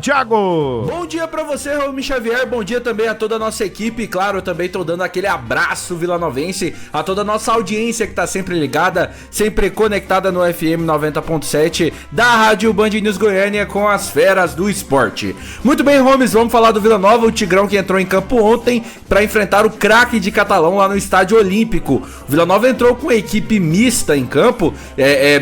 Thiago! Bom dia pra você, Raul Xavier, bom dia também a toda a nossa equipe, claro, eu também tô dando aquele abraço vilanovense a toda a nossa audiência que tá sempre ligada, sempre conectada no FM 90.7 da Rádio Band News Goiânia com as feras do esporte. Muito bem, Holmes, vamos falar do Vila Nova, o Tigrão que entrou em campo ontem pra enfrentar o craque de Catalão lá no Estádio Olímpico. O Vila Nova entrou com a equipe mista em campo,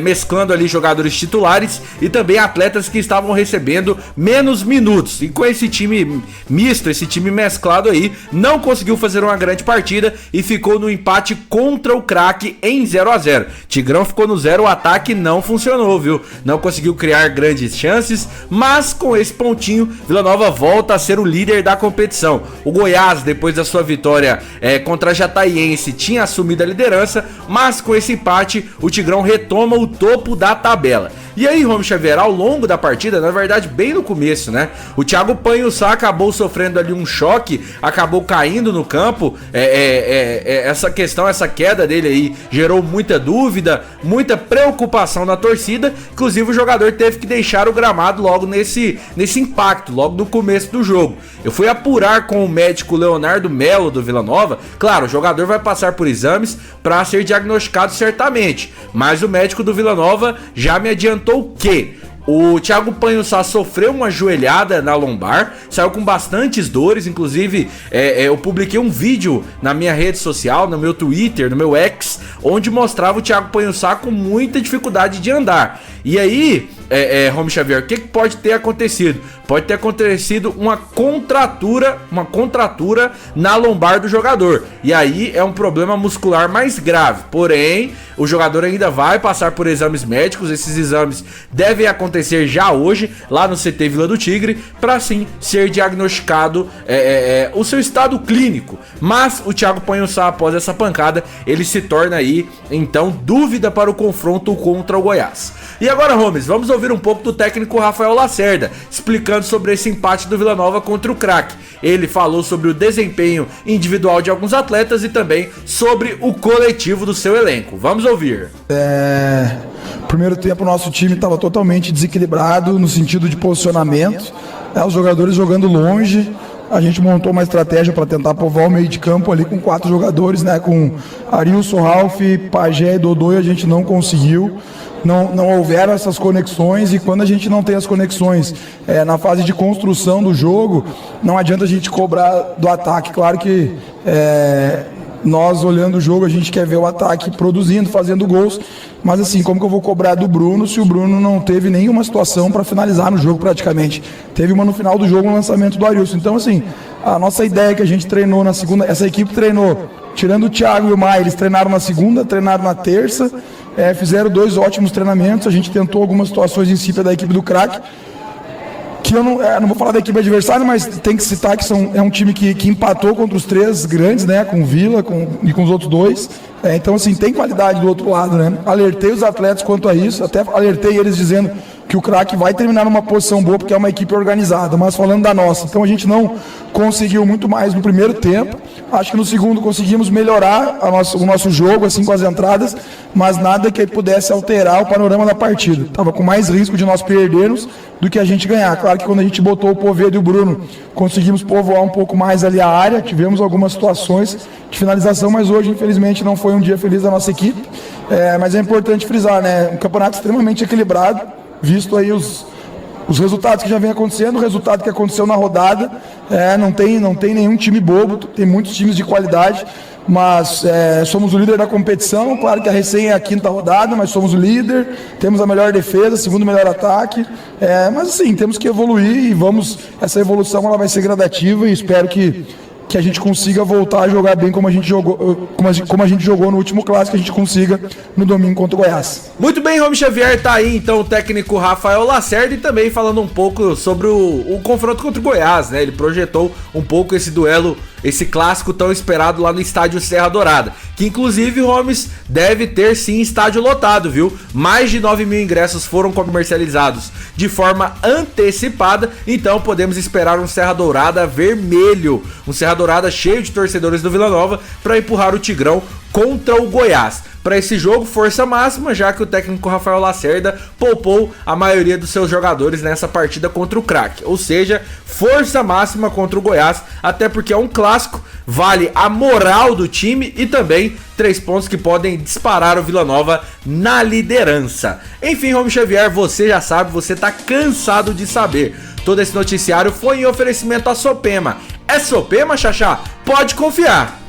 mesclando ali jogadores titulares e também atletas que estavam recebendo menos minutos. E com esse time misto, esse time mesclado aí, não conseguiu fazer uma grande partida e ficou no empate contra o craque em 0-0. Tigrão ficou no 0, o ataque não funcionou, viu? Não conseguiu criar grandes chances, mas com esse pontinho, Vila Nova volta a ser o líder da competição. O Goiás, depois da sua vitória contra a Jataiense, tinha assumido a liderança, mas com esse empate, o Tigrão retoma o topo da tabela. E aí, Romulo Xavier, ao longo da partida, na verdade, bem no começo, né? O Thiago Panhussá acabou sofrendo ali um choque, acabou caindo no campo. Essa questão, essa queda dele aí, gerou muita dúvida, muita preocupação na torcida. Inclusive, o jogador teve que deixar o gramado logo nesse impacto, logo no começo do jogo. Eu fui apurar com o médico Leonardo Melo do Vila Nova. Claro, o jogador vai passar por exames para ser diagnosticado certamente, mas o médico do Vila Nova já me adiantou que o Thiago Panhussá sofreu uma joelhada na lombar, saiu com bastantes dores, inclusive eu publiquei um vídeo na minha rede social, no meu Twitter, no meu X, onde mostrava o Thiago Panhussá com muita dificuldade de andar. E aí, Romulo Xavier, o que pode ter acontecido? Pode ter acontecido uma contratura na lombar do jogador. E aí é um problema muscular mais grave. Porém, o jogador ainda vai passar por exames médicos. Esses exames devem acontecer já hoje, lá no CT Vila do Tigre, para sim ser diagnosticado o seu estado clínico. Mas o Thiago Panhussá, após essa pancada, ele se torna aí, então, dúvida para o confronto contra o Goiás. E agora, Holmes, vamos ouvir um pouco do técnico Rafael Lacerda, explicando sobre esse empate do Vila Nova contra o craque. Ele falou sobre o desempenho individual de alguns atletas e também sobre o coletivo do seu elenco. Vamos ouvir. Primeiro tempo, o nosso time estava totalmente desequilibrado no sentido de posicionamento. Os jogadores jogando longe. A gente montou uma estratégia para tentar povoar o meio de campo ali com 4 jogadores, né? Com Arilson, Ralf, Pajé e Dodô, e a gente não conseguiu. Não houveram essas conexões, e quando a gente não tem as conexões na fase de construção do jogo, não adianta a gente cobrar do ataque. Claro que nós, olhando o jogo, a gente quer ver o ataque produzindo, fazendo gols, mas assim, como que eu vou cobrar do Bruno se o Bruno não teve nenhuma situação para finalizar no jogo praticamente? Teve uma no final do jogo, no lançamento do Arilson. Então assim, a nossa ideia que a gente treinou na segunda, essa equipe treinou, tirando o Thiago e o Maia, eles treinaram na segunda, treinaram na terça, fizeram 2 ótimos treinamentos. A gente tentou algumas situações em cima da equipe do craque, que eu não vou falar da equipe adversária, mas tem que citar que é um time que empatou contra os 3 grandes, né, com o Vila e com os outros 2. Então, assim, tem qualidade do outro lado, né? Alertei os atletas quanto a isso, até alertei eles dizendo que o craque vai terminar numa posição boa porque é uma equipe organizada, mas falando da nossa. Então a gente não conseguiu muito mais no primeiro tempo. Acho que no segundo conseguimos melhorar o nosso jogo, assim, com as entradas, mas nada que pudesse alterar o panorama da partida. Tava com mais risco de nós perdermos do que a gente ganhar. Claro que quando a gente botou o Poveda e o Bruno, conseguimos povoar um pouco mais ali a área, tivemos algumas situações de finalização, mas hoje, infelizmente, não foi um dia feliz da nossa equipe. Mas é importante frisar, né? Um campeonato extremamente equilibrado, visto aí os resultados que já vem acontecendo, o resultado que aconteceu na rodada. Não tem nenhum time bobo, tem muitos times de qualidade, mas somos o líder da competição. Claro que a recém é a 5ª rodada, mas somos o líder, temos a melhor defesa, segundo melhor ataque, mas assim, temos que evoluir e essa evolução ela vai ser gradativa, e espero que a gente consiga voltar a jogar bem como a gente jogou no último clássico, a gente consiga no domingo contra o Goiás. Muito bem, Romulo Xavier, tá aí então o técnico Rafael Lacerda, e também falando um pouco sobre o confronto contra o Goiás, né? Ele projetou um pouco esse duelo, esse clássico tão esperado lá no estádio Serra Dourada, que inclusive, Holmes, deve ter sim estádio lotado, viu? Mais de 9.000 ingressos foram comercializados de forma antecipada, então podemos esperar um Serra Dourada vermelho, um Serra Dourada cheio de torcedores do Vila Nova para empurrar o Tigrão contra o Goiás. Para esse jogo, força máxima, já que o técnico Rafael Lacerda poupou a maioria dos seus jogadores nessa partida contra o Crack. Ou seja, força máxima contra o Goiás, até porque é um clássico, vale a moral do time e também 3 pontos que podem disparar o Vila Nova na liderança. Enfim, Romy Xavier, você já sabe, você tá cansado de saber. Todo esse noticiário foi em oferecimento à Sopema. É Sopema, Xaxá? Pode confiar!